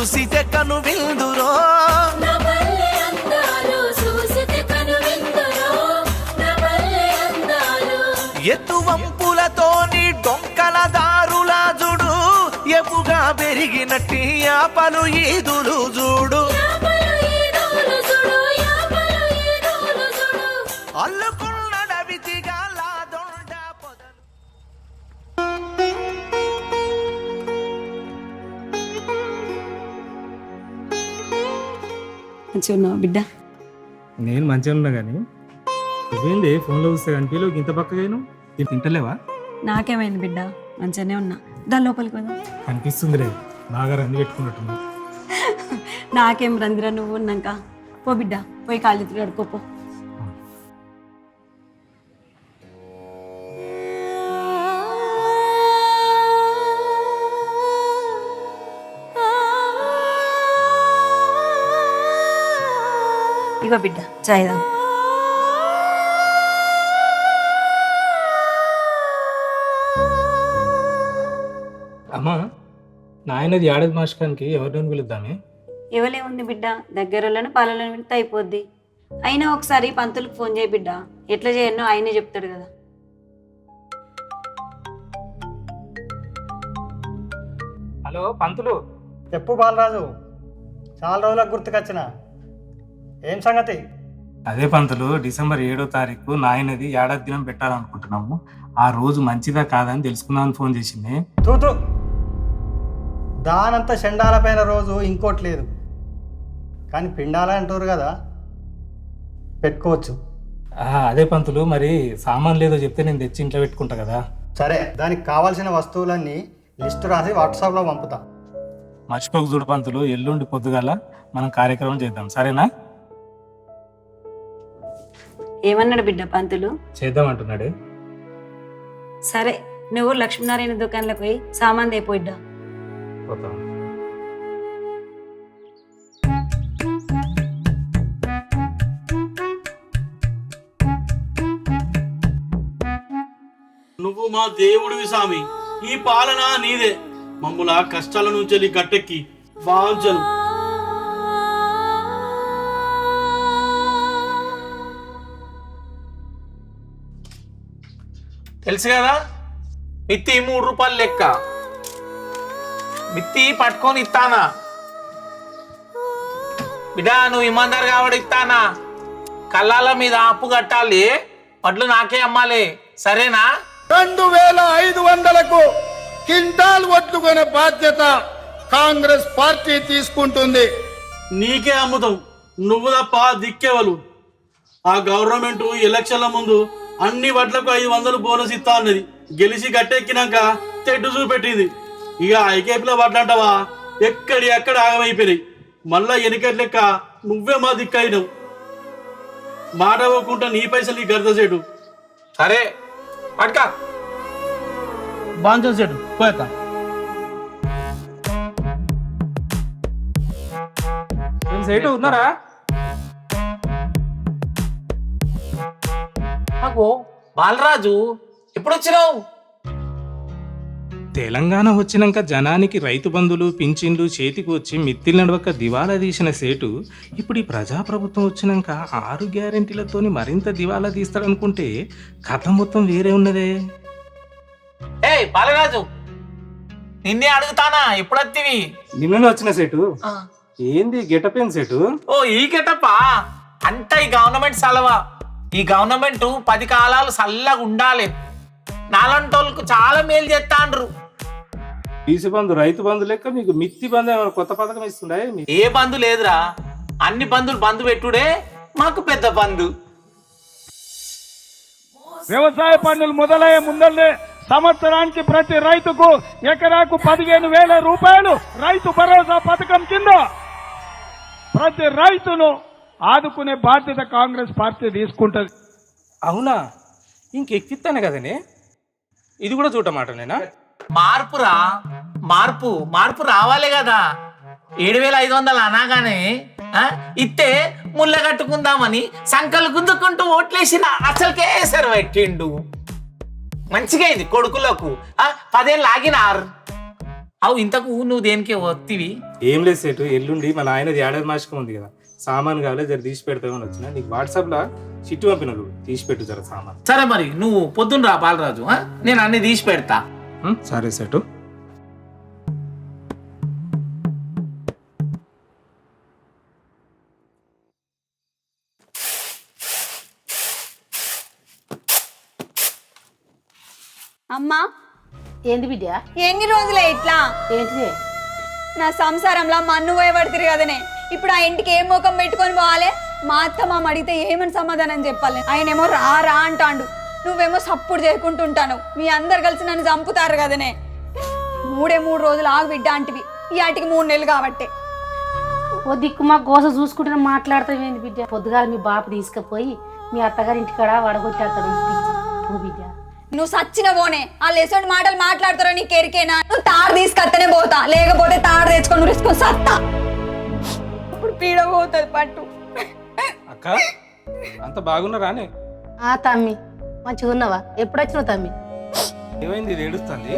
చూసితే కను విందురో ఎత్తు వంపులతోని డొంకల దారులా జుడు ఎప్పుగా పెరిగినట్టి యాపలు ఈదులు చూడు అల్లుకున్న డవితిగా లాదొండ పొదలు. మంచిగా ఉన్నావా బిడ్డ? నేను మంచిగా ఉన్నా కానీ నువ్వేంది ఫోన్లో చూస్తే కనిపించలేవు, ఇంత పక్కగాను తింటలేవా? నాకేమైంది బిడ్డ? మంచిగానే ఉన్నా. దాని లోపలికి పోదాం. కనిపిస్తుంది లేదు, బాగా రంది పెట్టుకున్నట్టున్నావు. నాకేం రందిరా, నువ్వు ఉన్నాక. పో బిడ్డ, పోయి కాళ్ళు ఎత్తులు కడుక్కోపో. ఇగో బిడ్డ చాయ్దా. అమ్మా, నాయనది ఏడాది మాసకానికి ఎవరిని పిలుద్దామే? ఎవలే ఉంది బిడ్డ, దగ్గరలోనే పాలలో పెడితే అయిపోద్ది. అయినా ఒకసారి పంతులకు ఫోన్ చేయి బిడ్డ, ఎట్లా చేయనో ఆయనే చెప్తాడు కదా. హలో పంతులు. చెప్పు బాలరాజు, చాలా రోజులకు గుర్తుకొచ్చిన. ఏం సంగతి? అదే పంతులు, డిసెంబర్ 7వ తారీఖు నాయనది ఏడాది దినం పెట్టాలనుకుంటున్నాము. ఆ రోజు మంచిదా కాదని తెలుసుకుందామని ఫోన్ చేసింది. తూతు, దానంత చెండాలపైన రోజు ఇంకోటి లేదు. కానీ పిండాల అంటారు కదా, పెట్టుకోవచ్చు. అదే పంతులు, మరి సామాన్ లేదో చెప్తే నేను తెచ్చి ఇంట్లో పెట్టుకుంటా కదా. సరే, దానికి కావాల్సిన వస్తువులన్నీ లిస్టు రాసి వాట్సాప్లో పంపుతా. మర్చిపోక చూడు పంతులు, ఎల్లుండి పొద్దుగాల మనం కార్యక్రమం చేద్దాం, సరేనా? ఏమన్నాడు బిడ్డ పంతులు? చేద్దాం అంటున్నాడే. సరే, నువ్వు లక్ష్మీనారాయణ దుకాణంలోకి పోయి సామాన్ తెపోయిడ్డా. పోతాం. నువ్వు మా దేవుడివి స్వామి, ఈ పాలన నీదే. మమ్ముల కష్టాల నుంచి గట్టెక్కి వాంచను. తెలుసు కదా, మిత్తి 3 రూపాయలు లెక్క. మిత్తి పట్టుకొని ఇస్తానా బిడ్డా, నువ్వు ఇమందరు కాబట్టి ఇస్తానా. కళ్ళాల మీద అప్పు కట్టాలి, వడ్లు నాకే అమ్మాలి, సరేనా? 2500కు క్వింటాల్ వడ్లు కొనే బాధ్యత కాంగ్రెస్ పార్టీ తీసుకుంటుంది. నీకే అమ్ముతాం, నువ్వు తప్ప దిక్కేవలు. ఆ గవర్నమెంట్ ఎలక్షన్ల ముందు అన్ని వడ్లకు 500 బోనస్ ఇస్తా అన్నది. గెలిచి గట్టెక్కినాక తెడ్డు చూపెట్టింది. ఇక ఐకేపీలో వడ్లంటావా, ఎక్కడ ఆగమైపోయినాయి. మళ్ళా ఎన్నికల లెక్క నువ్వే మా దిక్కయినావు. మాట పోకుండా నీ పైసలు నీ గర్ద చెడు. సరే పట్టుకా బాంచల్ చెడు పోయక. సైట్ ఉన్నారా? బాలరాజు, ఎప్పుడు వచ్చినావు? తెలంగాణ వచ్చినాక జనానికి రైతు బంధులు పింఛన్లు చేతికి వచ్చి మిత్తిలు నడవక దివాలా తీసిన సేటు ఇప్పుడు ఈ ప్రజాప్రభుత్వం వచ్చినాక 6 గ్యారెంటీలతోని మరింత దివాలా తీస్తాడనుకుంటే కథ మొత్తం వేరే ఉన్నదే. బాలరాజు, నిన్నే అడుగుతానా, ఎప్పుడొత్తివి? నిన్ననే వచ్చిన సేటు. ఏంది గెటప్ ఏం సేటు? ఓ ఈ గెటపా? అంట ఈ గవర్నమెంట్ సలవా. ఈ గవర్నమెంట్ 10 కాలాలు చల్లగా ఉండాలి, నాలంటోళ్ళకు చాలా మేలు చేస్తాండ్రు. బీసీ బంధు రైతు బంధు లెక్క మీకు మిత్తి బంధు ఏమైనా కొత్త పథకం ఇస్తుండే? ఏ బంధు లేదురా, అన్ని బంధులు బంధు పెట్టుడే మాకు పెద్ద బంధు. వ్యవసాయ పన్నులు మొదలయ్యే ముందల్లే సంవత్సరానికి ప్రతి రైతుకు ఎకరాకు 15,000 రూపాయలు రైతు భరోసా పథకం కింద ప్రతి రైతును ఆదుకునే బాధ్యత కాంగ్రెస్ పార్టీ తీసుకుంటది. అవునా? ఇంకెక్కిస్తాను కదనే, ఇది కూడా చూడమాట నేనా? మార్పురా, మార్పు రావాలి కదా. 7,500 అనగానే ఇత్తే ముళ్ళ కట్టుకుందామని సంకలు గుద్దుకుంటూ ఓట్లేసి అసలుకే ఎసరు పెట్టిండు. మంచిగా ఇది కొడుకులకు 10 ఏళ్ళు ఆగినారు. అవు ఇంతకు నువ్వు దేనికి వత్తివి? ఏం లేదు సేటు, ఎల్లుండి మా నాయనది ఏడాది మాసికం ఉంది కదా, సామాన్ కావాలి జర తీసి పెడతామని వచ్చిన. నీకు వాట్సాప్లో చిట్టు పంపిన, తీసి పెట్టు జర సామాన్. సరే మరి నువ్వు పొద్దున్న రా బాలరాజు, నేను అన్ని తీసి పెడతా. సరే సేటు. అమ్మా, ఏంది బిడ్డ? ఎన్ని రోజులే ఇట్లా? ఏంటిది? నా సంసారంలో మన్ను పోయబడుతుంది కదనే. ఇప్పుడు ఆ ఇంటికి ఏం ముఖం పెట్టుకొని పోవాలి? మా అత్త మామ అడిగితే ఏమని సమాధానం చెప్పాలి? ఆయనేమో రా రా అంటాడు, నువ్వేమో సప్పుడు చేసుకుంటుంటాను. మీ అందరు కలిసి నన్ను చంపుతారు కదనే. 3 రోజులు ఆగు బిడ్డ అంటివి, ఈ ఆటికి 3 నెలలు కాబట్టే. ఓ దిక్కు మా గోస చూసుకుంటే మాట్లాడతావేంది బిడ్డ? పొద్దుగాల మీ బాపు తీసుకుపోయి మీ అత్తగారి ఇంటికాడ వడగొట్టేస్తాడు. పో బిడ్డ. నువ్వు సచ్చిన పోనే, వాళ్ళు ఎసోటి మాటలు మాట్లాడతారో నీకు ఎరికేనా? నువ్వు తాడు తీసుకొస్తేనే పోతా, లేకపోతే తాడు తెచ్చుకొని నువ్వు సత్తా. ఇప్పుడు పీడ పోతుంది పట్టు. అక్క అంత బాగున్నారానే? ఆ తమ్మి, మంచిగా ఉన్నావా? ఎప్పుడు వచ్చినావు తమ్మి? ఏమైంది, ఇది ఏడుస్తుంది?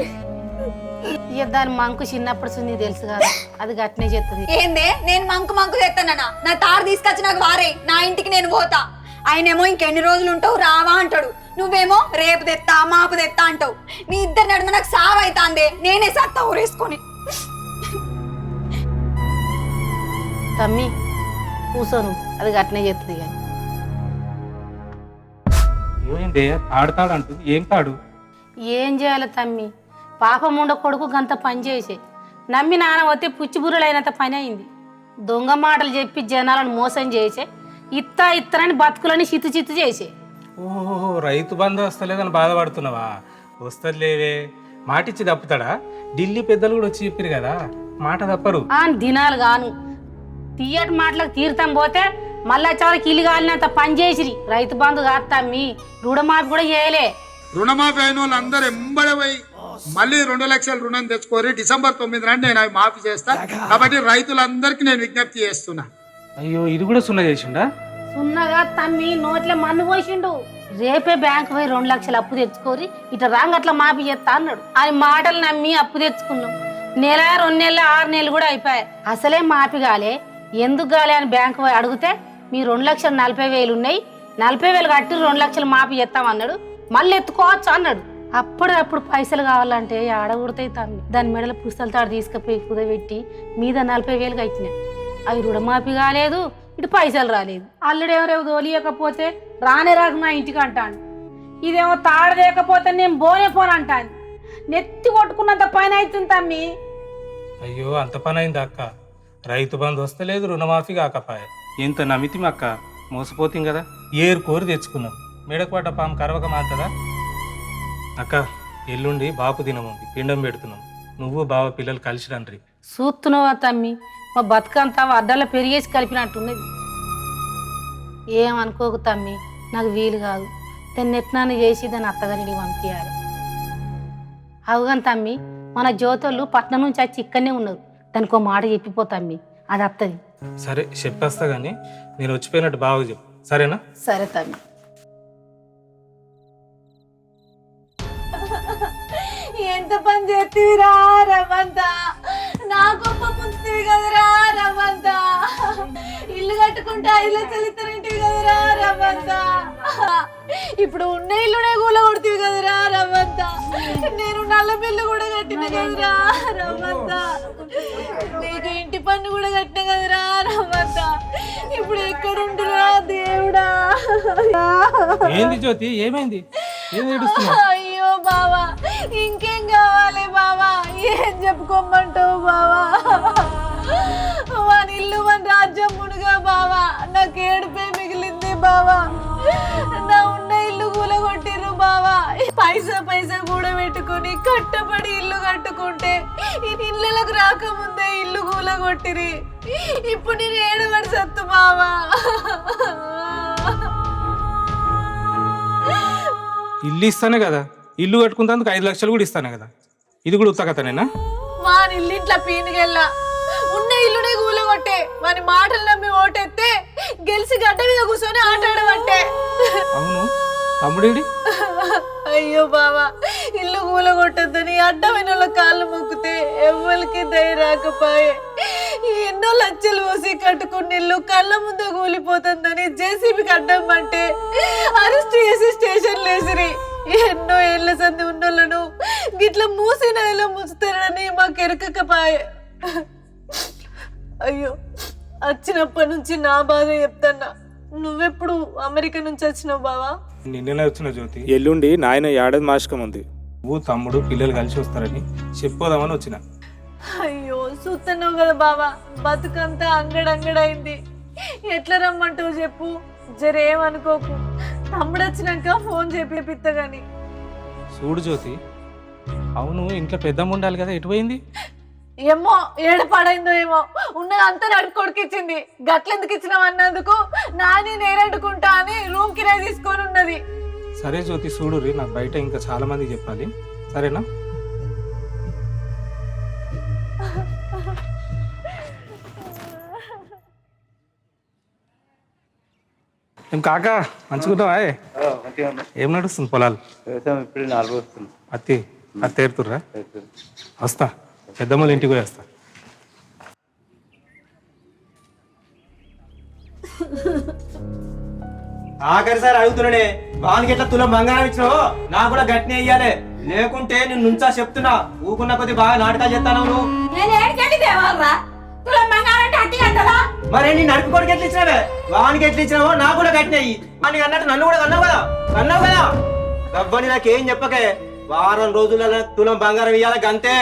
ఇక దాని మంకు చిన్నప్పుడు సున్ని తెలుసు కదా, అది గట్నే చేస్తుంది. ఏందే నేను మంకు తెస్తానా? నా తాడు తీసుకొచ్చి నాకు వారే, నా ఇంటికి నేను పోతా. ఆయనేమో ఇంకెన్ని రోజులు ఉంటావు రావా అంటాడు, నువ్వేమో రేపు తెత్తా మాపు తెత్తా అంటావు. మీ ఇద్దరు నడుమ నాకు సావైతాందే, నేనే సత్తా ఊరేసుకొని. తమ్మి కూర్చోను, అది గట్నే చేస్తుంది. కానీ ఏమైంది, తాడుతాడు అంటుంది, ఏం తాడు? ఏం చేయాలి తమ్మి? పాపం ఉండ కొడుకు గంత పని చేసే నమ్మి నాన్న వస్తే పుచ్చిబుర్రలైనంత పని అయింది. దొంగ మాటలు చెప్పి జనాలను మోసం చేసే, ఇత్తరని బతుకులని చిత్తు చేసే. ఓహో, రైతు బంధు వస్తలేదని బాధపడుతున్నావా? వస్తుంది లేవే, మాటిచ్చి తప్పుతాడా? ఢిల్లీ పెద్దలు కూడా వచ్చి చెప్పారు కదా, మాట తప్పరు. ఆ దినాలు గాను తీయటి మాటలకు తీర్థం పోతే మళ్ళా చివరికి ఇల్లు కాలినంత పని చేసిరి. రైతు బంధు కాదు తమ్మి, రుణమాఫీ కూడా చేయలే. రుణమాఫీ అయిన వాళ్ళు అందరూ ఎంబడపోయి మళ్ళీ 2 లక్షల రుణం తెచ్చుకోరి. డిసెంబర్ 9 నాడు నేను అవి మాఫీ చేస్తా. కాబట్టి రైతులందరికీ నేను విజ్ఞప్తి చేస్తున్నా. అయ్యో, ఇది కూడా సున్నా చేసిండా? సున్నగా తమ్మి నోట్లే మన్ను పోసిండు. రేపే బ్యాంకు పోయి 2 లక్షలు అప్పు తెచ్చుకోరి, ఇట్లా రాంగ్ అట్లా మాఫీ చేస్తా అన్నాడు. ఆయన మాటలు నమ్మి అప్పు తెచ్చుకున్నాం. 1 నెల 2 నెలలు 6 నెలలు కూడా అయిపోయాయి, అసలే మాఫీ కాలే. ఎందుకు కాలే అని బ్యాంకు పోయి అడిగితే మీ 2,40,000 ఉన్నాయి, 40,000 కట్టి 2 లక్షలు మాఫీ చేస్తామన్నాడు. మళ్ళీ ఎత్తుకోవచ్చు అన్నాడు. అప్పుడు పైసలు కావాలంటే ఆడగొడతాయి తమ్మి. దాని మెడల పుస్తల తాడు తీసుకుపోయి కుదబెట్టి మీద 40,000 కట్టినా. అవి రుణమాఫీ కాలేదు, ఇటు పైసలు రాలేదు. అల్లుడేమో తోలియకపోతే రానే రాకు నా ఇంటికి అంటాను. ఇదేమో తాడు లేకపోతే నేను పోను అంటాను. నెత్తి కొట్టుకున్నంత పని అవుతుంది తమ్మి. అయ్యో, అంత పని అయింది అక్క. రైతు బంధు వస్తలేదు, రుణమాఫీ కాకపాయ. ఎంత నమితి అక్క, మోసపోతాం కదా. ఏరు కోరి తెచ్చుకున్నాం, మెడకు పడ్డ పాము కరవక మాతదా అక్క. ఎల్లుండి బాపు దినం ఉంది, పిండం పెడుతున్నాం. నువ్వు బావ పిల్లలు కలిసి రండి. చూస్తున్నావా తమ్మి, మా బతుకంతా అడ్డల్లో పెరిగేసి కలిపినట్టున్నది. ఏమనుకోకు తమ్మి, నాకు వీలు కాదు. దాన్ని ఎట్నాన్ని చేసి దాన్ని అత్తగారికి పంపించాలి. అవుగాని తమ్మి, మన జ్యోతులు పట్నం నుంచి వచ్చి ఇక్కడనే ఉన్నారు. దానికి ఒక మాట చెప్పిపోతమ్మి, అది అత్తది. సరే చెప్పేస్తా కానీ నేను వచ్చిపోయినట్టు బాగా చెప్పు, సరేనా? సరే తమ్మి. ఎంత పని చేతివిరా రమంత, నా గొప్ప పుంచుతివి కదరా రమంత. ఇల్లు కట్టుకుంటే 5 లక్షలు ఇస్తారంటివి కదరా రమంత. ఇప్పుడు ఉన్న ఇల్లునే కూల కొడుతీవి కదరా రమంత. నేను నల్ల బిల్లు కూడా కట్టిన కదరా రమంత. నీకు ఇంటి పన్ను కూడా కట్టిన కదరా రమంత. ఇప్పుడు ఎక్కడుంటురా దేవుడా? ఏంది జ్యోతి, ఏమైంది? అయ్యో బావా, ఇంకేం కావాలి బావా? ఏం చెప్పుకోమంటావు బావా? వాని ఇల్లు మన రాజ్యం మునుగా బావా, నాకు ఏడుపే మిగిలింది బావా. నా ఉన్న ఇల్లు కూలగొట్టిర్రు బావా. పైసా కూడా పెట్టుకుని కట్టబడి ఇల్లు కట్టుకుంటే ఇళ్ళకు రాకముందే ఇల్లు కూలగొట్టిరి. ఇప్పుడు నేను ఏడవడి సత్తు బావా. ఇల్లు ఇస్తానే కదా, ఇల్లు కట్టుకున్నందుకు 5 లక్షలు కూడా ఇస్తానే కదా. ఇది కూడా ఉత్తకతనేనా? మా ఇల్లింట్లా పీనుగెళ్ళ ఉన్న ఇల్లునే కూలగొట్టే వాని మాటలు నమ్మి ఓటెత్తే గెలిచి గడ్డ మీద కూర్చొని ఆట ఆడబట్టే. అవును, తమ్ముడేడి? అయ్యో బావా, ఇల్లు కూలగొట్టద్దని అడ్డమైన వాళ్ళ కాళ్ళు మొక్కితే ఎవరికి దయ రాకపోయే ఎన్నో లక్షలు పోసి కట్టుకున్న ఇల్లు కళ్ళ ముందు కూలిపోతుందని జేసీబీకి అడ్డం అంటే అరెస్ట్ చేసి స్టేషన్ లేసిరి. ఎన్నో ఏళ్ల సంది ఉన్నోళ్ళను గిట్ల మూసి నదిలో ముంచుతారని మాకు ఎరకకపోయే. అయ్యో వచ్చినప్పటి నుంచి నా బాధ చెప్తాన్నా. నువ్వెప్పుడు అమెరికా నుంచి వచ్చినావు బావా? నిన్ననే వచ్చిన జ్యోతి. ఎల్లుండి నాయన ఏడాది మాసకం ఉంది. నువ్వు తమ్ముడు పిల్లలు కలిసి వస్తారని చెప్పోదామని వచ్చిన. అయ్యో చూస్తున్నావు కదా బావా, బతుకంతా అంగడంగడైంది. ఎట్లా రమ్మంటావు చెప్పు? జరేమనుకోకు, తమ్ముడు వచ్చినాక ఫోన్ చేపిస్తా గాని. చూడు జ్యోతి, అవును ఇంట్లో పెద్దమ్మ ఉండాలి కదా, ఎటు పోయింది? ఏమో ఏడ పడైందో ఏమో, ఉన్నది అంతా నడుపు కొడుకిచ్చింది. గట్లెందుకు ఇచ్చినావు అన్నందుకు నాని నేరడుకుంటా అని రూమ్ కిరాయి తీసుకొని ఉన్నది. సరే జ్యోతి చూడు రీ, నాకు బయట ఇంకా చాలా మంది చెప్పాలి, సరేనా? ఏం కాకా మంచుకుంటావా? ఏం నడుస్తుంది పొలాలు? ఇప్పుడు 4 వస్తుంది. అత్తి ఏరుతుర్రా? వస్తా, పెద్దమ్మల ఇంటికి పోయి వస్తా. ఆఖరి సార్ అడుగుతున్నాడే, వానికి ఎట్లా తులం బంగారం ఇచ్చినావు నాకు కూడా గట్టినే ఇయ్యాలి, లేకుంటే నేను నుంచా చెప్తున్నా. ఊకున్న కొద్ది బాగా నాటకాలు చేస్తాను నువ్వు. మరి నీ నడుపు కొడుకు ఎట్లా ఇచ్చినావే, వానికి ఎట్లా ఇచ్చినావో నాకు కూడా గట్టినే ఇయ్యి. అని అన్నట్టు నన్ను కూడా అన్నావు కదా రబ్బని నాకేం చెప్పకే. వారం రోజుల తులం బంగారం ఇయ్యాలి గంతే.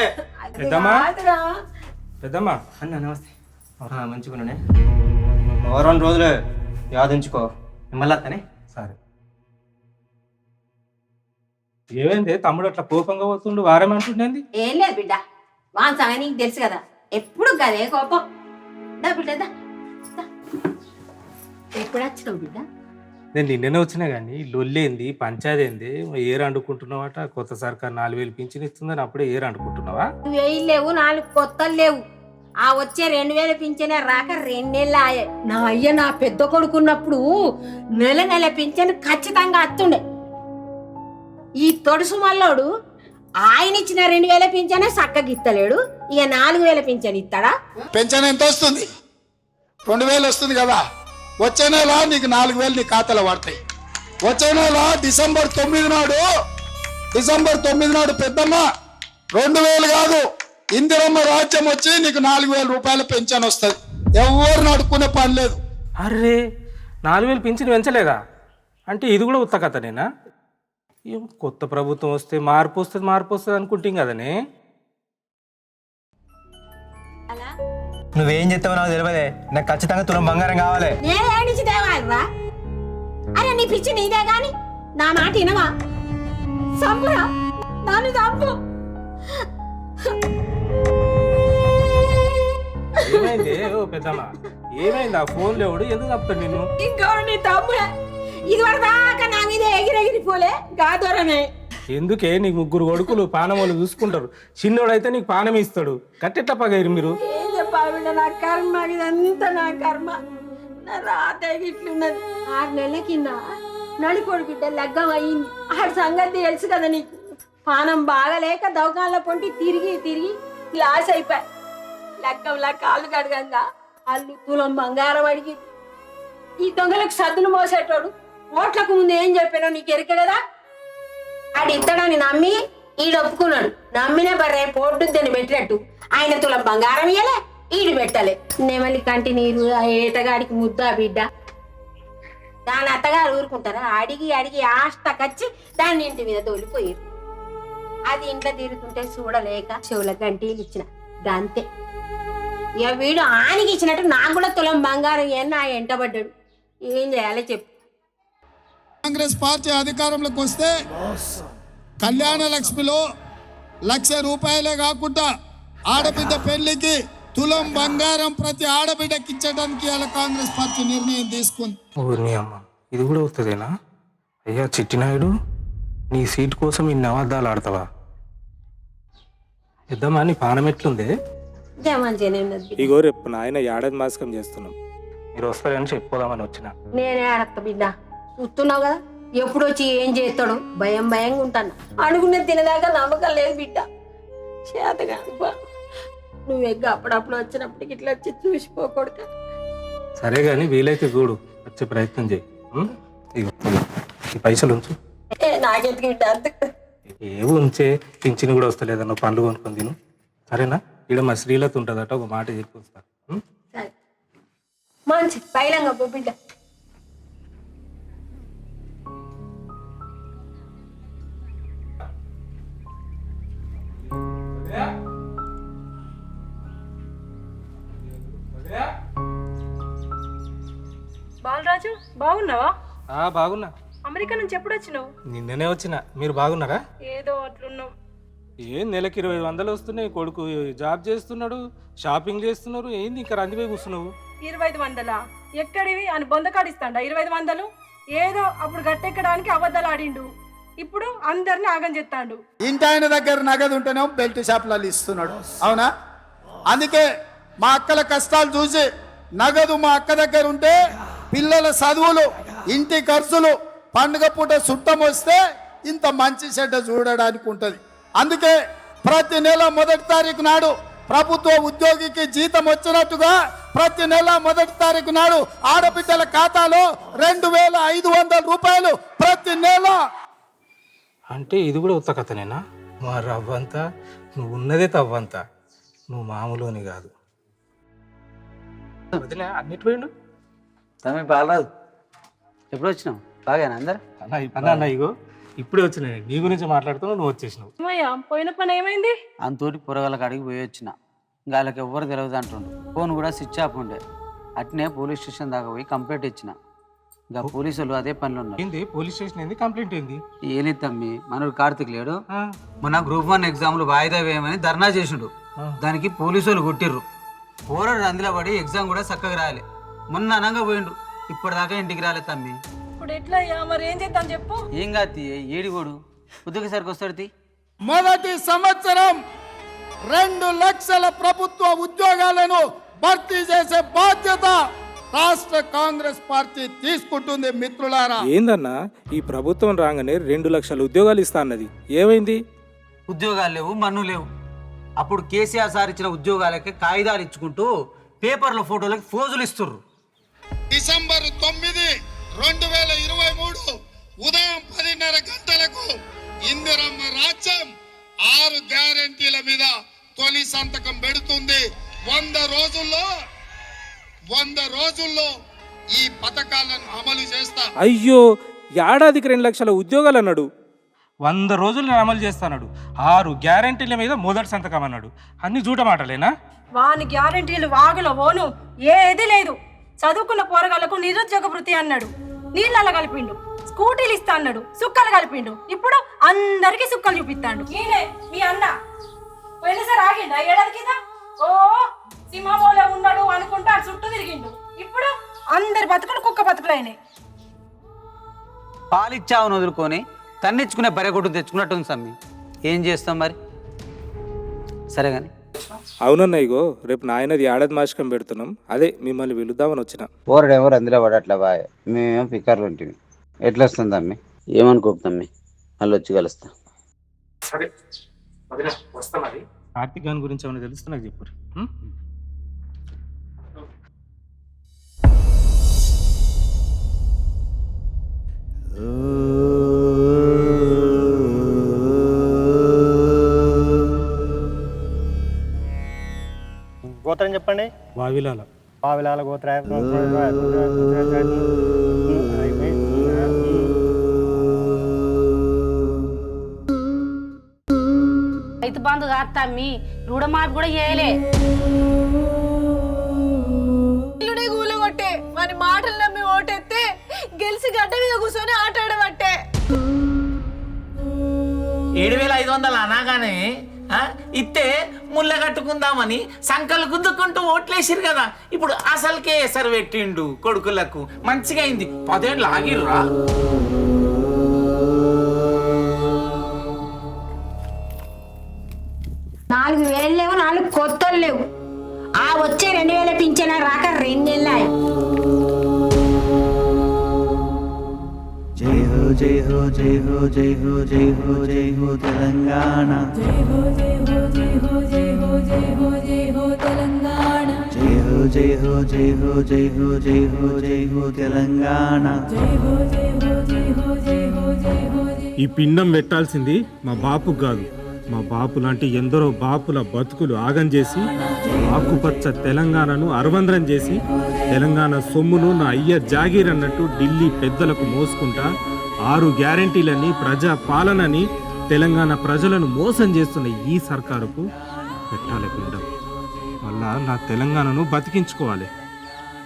పెద్దమ్మా అన్న నమస్తే. మంచిగున్నానే, వారం రోజులే యాదించుకో, మళ్ళీ అత్తనే. సరే. ఏమైంది తమ్ముడు అట్లా కోపంగా పోతుండు? వారం అంటుండేంది? ఏం లేదు బిడ్డ, వాన్ సంగతి నీకు తెలుసు కదా, ఎప్పుడు గదే కోపం. దా బిడ్డ దా. ఎప్పుడు వచ్చినావు బిడ్డ? నేను నిన్ననే వచ్చినా కానీ లొల్లేంది పంచాదేంది? ఏరు అండుకుంటున్నావట, కొత్త సర్కార్ 4000 పింఛన్ ఇస్తుందని అప్పుడే ఏరు అండుకుంటున్నావా? నువ్వు 1000 లేవు, 4 కొత్తలు లేవు. ఆ వచ్చే 2000 పింఛనే రాక 2 నెలలు ఆయే. నా అయ్య నా పెద్ద కొడుకున్నప్పుడు నెల పింఛన్ ఖచ్చితంగా అత్తుండే. ఈ తొడుసు మల్లోడు ఆయన ఇచ్చిన 2000 పింఛనే చక్కగా ఇస్తలేడు, ఇక 4000 పింఛన్ ఇస్తాడా? పెన్షన్ ఎంత వస్తుంది? 2000 వస్తుంది కదా. వచ్చే నెల నీకు 4000 నీ ఖాతాలో పడతాయి. వచ్చే నెల డిసెంబర్ 9 నాడు పెద్దమ్మ 2000 కాదు, ఇందిరమ్మ రాజ్యం వచ్చి నీకు 4000 రూపాయల పెన్షన్ వస్తుంది. ఎవరు నడుకునే పని లేదు. అరే 4000 పింఛన్ పెంచలేదా? అంటే ఇది కూడా ఉత్త కథనేనా? ఏం కొత్త ప్రభుత్వం వస్తే మార్పు వస్తుంది అనుకుంటాం కదనే. నువ్వేం చెప్తావో నాకు తెలియదే, నాకు ఖచ్చితంగా తులం బంగారం కావాలి. నేను ఏడిచి తేవాలరా? అరే నీ పిచ్చి నీదే గాని నా మాట వినవా? సంపురా, నన్ను సంపు. ఏమైంది ఓ పెద్దమ్మ, ఏమైంది? ఆ ఫోన్ లేవుడు ఎందుకు చెప్తాడు నిన్ను? ఇంకోరు నీ తమ్ముడే ఇదివరకు దాకా నా మీద ఎగిరెగిరిపోలే కాదోరనే. ఎందుకే నీకు 3 కొడుకులు పానం వాళ్ళు చూసుకుంటారు, చిన్నోడైతే నీకు పానం ఇస్తాడు. కట్టెట్లా పగారు మీరు? ఏం చెప్పాలి, నా కర్మ ఇదంతా, నా కర్మ, నా రాత ఇట్లున్నది. 6 నెలల కింద నడిపోడు బిడ్డ లగ్గం అయ్యింది. ఆడి సంగతి తెలుసు కదా నీకు. పానం బాగలేక దవకాళ్ళ పొంటి తిరిగి గ్లాస్ అయిపోయి లగ్గంలా కాళ్ళు కడగంగా వాళ్ళు తులం బంగారం అడిగి. ఈ దొంగలకు సద్దులు మోసేటోడు ఓట్లకు ముందు ఏం చెప్పానో నీకు ఎరిక కదా. ఆడు ఇద్దడని నమ్మి ఈడు ఒప్పుకున్నాడు. నమ్మిన బర్రే పోటుద్దని పెట్టినట్టు ఆయన తులం బంగారం ఇయ్యలే, ఈడు పెట్టలే. నెమలి కంటి నీరు ఆ ఏటగాడికి ముద్దా బిడ్డ. దాని అత్తగారు ఊరుకుంటారా? అడిగి ఆస్తకచ్చి దాన్ని ఇంటి మీద తోలిపోయారు. అది ఇంట్లో తిరుగుతుంటే చూడలేక చెవుల గంటీలు ఇచ్చిన గంతే. ఇక వీడు ఆనికి ఇచ్చినట్టు నాకు కూడా తులం బంగారం ఏమన్నా ఎంటబడ్డాడు. ఏం చేయాలో చెప్పు. కాంగ్రెస్ పార్టీ అధికారంలోకి వస్తే కళ్యాణ లక్ష్మిలో 1,00,000 రూపాయలే కాకుండా ఆడబిడ్డ పెళ్లికి తులం బంగారం ప్రతి ఆడబిడ్డకి ఇచ్చడానికి ఇలా కాంగ్రెస్ పార్టీ నిర్ణయం తీసుకుంది. ఊరిని అమ్మ, ఇది కూడా వస్తుందేనా? అయ్యా చిట్టినాయుడు, నీ సీట్ కోసం ఇన్ని అబద్ధాలు ఆడతావా? పెద్దమ్మా నీ పానం ఎట్లుందే? ఇగో రేపు నాయన ఏడాది మాసకం చేస్తున్నాం, మీరు వస్తారని చెప్పుకోదామని వచ్చిన. నేనే ఆడతా బిడ్డ, చూస్తున్నావు కదా ఎప్పుడు వచ్చి ఏం చేస్తాడు భయం భయంగా ఉంటాను. అడుగునే తినేదాకా నమ్మకం లేదు బిడ్డ. చేతగా నువ్వు ఎగ్గు అప్పుడప్పుడు వచ్చినప్పటికి ఇట్లా వచ్చి చూసిపోకూడదు. సరే కానీ వీలైతే చూడు వచ్చే ప్రయత్నం చేయి. ఇగో ఈ పైసలు ఉంచు. నాకెందుకు బిడ్డ అంత ఏవో ఉంచే, పింఛన్ కూడా వస్తలేదన్న పండ్లు కొనుక్కొని తిను. సరేనా? ఇక్కడ మా శ్రీలత ఉంటుందట, ఒక మాట చెప్పి వస్తా. సరే మంచి పైలంగా పో బిడ్డ. బాలరాజు బాగున్నావా? బాగున్నా. అమెరికా నుంచి ఎప్పుడు వచ్చినావు? నిన్ననే వచ్చిన. మీరు బాగున్నారా? ఏదో అట్లున్నావు. ఏం నెలకి 2500 వస్తున్నాయి. కొడుకు జాబ్ చేస్తున్నాడు, షాపింగ్ చేస్తున్నారు. ఏంది ఇంకా రందిపోయి కూర్చున్నావు? 2500 ఎక్కడివి అని బొందకాడిస్తాండా? 2500 ఏదో అప్పుడు గట్టెక్కడానికి అబద్ధాలు ఆడిండు, ఇప్పుడు అందరిని ఆగం చేస్తాడు. ఇంటి ఆయన దగ్గర నగదు ఉంటేనే బెల్ట్ షాప్లలో ఇస్తున్నాడు. అవునా? అందుకే మా అక్కల కష్టాలు చూసి నగదు మా అక్క దగ్గర ఉంటే పిల్లల చదువులు, ఇంటి ఖర్చులు, పండుగ పూట చుట్టం వస్తే ఇంత మంచి చెడ్డ చూడడానికి ఉంటుంది. అందుకే ప్రతి నెల 1వ తారీఖు నాడు ప్రభుత్వ ఉద్యోగికి జీతం వచ్చినట్టుగా ప్రతి నెల 1వ తారీఖు నాడు ఆడబిడ్డల ఖాతాలో 2500 రూపాయలు ప్రతి నెల. అంటే ఇది కూడా ఉత్త కథనేనా? మా రవ్వంతా నువ్వు ఉన్నదే తవ్వంతా, నువ్వు మామూలుని కాదు. అన్నిటి పోయిండు. తమ్మి బాలరాజు ఎప్పుడు వచ్చినావు? బాగానే అందరు అన్న ఇగో ఇప్పుడే వచ్చిన. నీ గురించి మాట్లాడుతున్నావు, నువ్వు వచ్చేసినావు. పోయిన పని ఏమైంది? అంతోటి పొరగాళ్ళకి అడిగి పోయి వచ్చిన. ఇంకా వాళ్ళకి ఎవ్వరు తెలియదు అంటుండు. ఫోన్ కూడా స్విచ్ ఆఫ్ ఉండే. అట్నే పోలీస్ స్టేషన్ దాకా పోయి కంప్లైంట్ ఇచ్చిన. ఇంకా పోలీసులు అదే పనులు ఉన్నారు. ఏంది పోలీస్ స్టేషన్ ఏంది? కంప్లైంట్ ఏంది? ఏలేదు తమ్మి, మనోడు కార్తిక్ లేడు, మన గ్రూప్ 1 ఎగ్జామ్లు వాయిదా వేయమని ధర్నా చేసిండు. దానికి పోలీసులు కొట్టిర్రు. పోరాడు అందులో పడి ఎగ్జామ్ కూడా చక్కగా రాయాలి. మొన్న అనంగా పోయిండు, ఇప్పటిదాకా ఇంటికి రాలేదు తమ్మి. ఇప్పుడు ఎట్లా? మరి ఏం చేద్దాం చెప్పు. ఏం కాదు, ఏడిగోడు ఉద్యోగ సరికి వస్తాడు. మొదటి సంవత్సరం 2 లక్షల ప్రభుత్వ ఉద్యోగాలను భర్తీ చేసే బాధ్యత రాష్ట్ర కాంగ్రెస్ పార్టీ తీసుకుంటుంది. మిత్రులారా, ఏందన్నా ఈ ప్రభుత్వం రాగానే 2 లక్షల ఉద్యోగాలు ఇస్తా అన్నది, ఏమైంది? ఉద్యోగాలు లేవు, మన్ను లేవు. అప్పుడు కేసీఆర్ సార్ ఇచ్చిన ఉద్యోగాలకి కాగితాలు ఇచ్చుకుంటూ పేపర్ల ఫోటోలకి ఫోజులు ఇస్తుర్రు. డిసెంబర్ 9, 2023 ఉదయం 10:30 గంటలకు ఇందిరమ్మ రాజ్యం 6 గ్యారెంటీల మీద తొలి సంతకం పెడుతుంది. 100 రోజుల్లో ఈ పథకాలను అమలు చేస్తా. అయ్యో, ఏడాదికి 2 లక్షల ఉద్యోగాలు అన్నాడు. 100 రోజులు నేను అమలు చేస్తాడు. 6 గ్యారెంటీల మీద మొదటి సంతకం అన్నాడు. అన్ని జూట మాటలేనా? వాని గ్యారెంటీలు వాగులో ఓను ఏది లేదు. చదువుకున్న పోరగాళ్లకు నిరుద్యోగ వృత్తి అన్నాడు, నీళ్ళ కలిపిండు. స్కూటీలు ఇస్తా అన్నాడు, సుక్కలు కలిపిండు. ఇప్పుడు అందరికి సుక్కలు చూపిస్తాడు. ఈయనే మీ అన్న పోయినసారి ఆగిండు. ఏడాది కింద ఓ సింహమోలో ఉన్నాడు అనుకుంటా చుట్టూ తిరిగిండు. ఇప్పుడు అందరి బతుకులు కుక్క బతుకులైనాయి. పాలిచ్చావును వదులుకొని తన్నిచ్చుకునే బరెగొట్టు తెచ్చుకున్నట్టుంది సమ్మి. ఏం చేస్తాం మరి? సరే కానీ అవునన్నా, ఇగో రేపు నాయనది ఏడాది మాసికం పెడుతున్నాం. అదే మిమ్మల్ని పిలుద్దామని వచ్చిన. ఎవరు అందులో పడట్లే బాయ్, మేమేమో పికర్లు ఉంటుంది. ఎట్లా వస్తుంది అమ్మి? ఏమనుకోకు తమ్మి, మళ్ళీ వచ్చి కలుస్తా. సరే వస్తా. మరి కార్తీక్ గారి గురించి ఏమైనా తెలుస్తే నాకు చెప్పు. గోత్రం చెప్పండి. వావిలాల గోత్ర. రైతు బంధు కాదు తమ్మి, రుణమాఫీ కూడా చేయలే. కూలగొట్టే మన మాటలు నమ్మి ఓటెత్తే గెలిచి గడ్డ మీద కూర్చొని ఆట ఆడబట్టే. 7500 అనగానే ఇత్తే ముళ్ళ కట్టుకుందామని సంకలు గుద్దుకుంటూ ఓట్లేసిరు కదా. ఇప్పుడు అసలుకే ఎసరు పెట్టిండు కొడుకులకు. మంచిగా అయింది. 10 ఏళ్ళు ఆగిర్రా. 4,000 లేవు, 4 కొత్తలు లేవు. ఆ వచ్చే 2,000 పింఛన 2 నెలలు జై హో జై హో జై హో జై హో జై హో జై హో తెలంగాణ జై హో జై హో జై హో జై హో జై హో జై హో తెలంగాణ జై హో జై హో జై హో జై హో జై హో జై హో తెలంగాణ జై హో జై హో జై హో జై హో జై హో ఈ పిండం పెట్టాల్సింది మా బాపు కాదు, మా బాపు లాంటి ఎందరో బాపుల బతుకులు ఆగం చేసి ఆకుపచ్చ తెలంగాణను అరవంద్రం చేసి తెలంగాణ సొమ్మును నా అయ్య జాగీర్ అన్నట్టు ఢిల్లీ పెద్దలకు మోసుకుంటా 6 గ్యారెంటీలని ప్రజా పాలనని తెలంగాణ ప్రజలను మోసం చేస్తున్న ఈ సర్కారుకు పెట్టాలి పిండం. మళ్ళా నా తెలంగాణను బతికించుకోవాలి,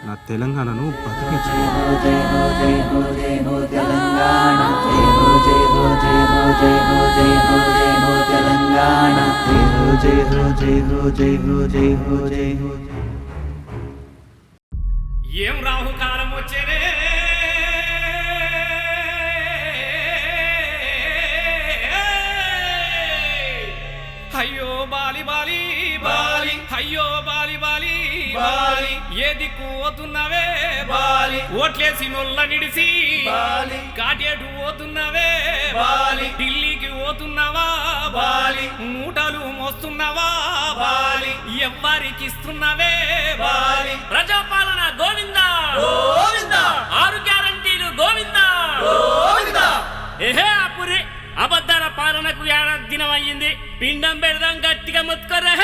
నా తెలంగాణను బతికించుకోవాలి. జై హో జై హో జై హో తెలంగాణ జై హో జై హో జై హో జై హో జై హో జై హో తెలంగాణ జై హో జై హో జై హో జై హో జై హో జై హో. ఏం రాహుకాలం వచ్చేనే అయ్యో బాలి బాలి బాలి అయ్యో బాలి బాలి బాలి ఏ దిక్కు పోతున్నవే బాలి ఓట్లేసి నొల్ల నిడిసి బాలి కాటేటు పోతున్నవే బాలి ఢిల్లీకి పోతున్నావా బాలి మూటలు మోస్తున్నావా బాలి ఎవ్వరికి ఇస్తున్నవే బాలి ప్రజాపాలన గోవిందా గోవిందా 6 గ్యారంటీలు గోవిందా గోవిందా ఏహే అపురి అబద్ధాల పాలనకు ఏడాది దినం అయ్యింది. పిండం పెడదాం గట్టిగా మొత్తుకోరా.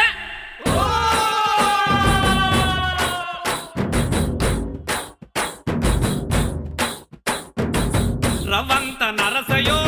రవంత నరసయో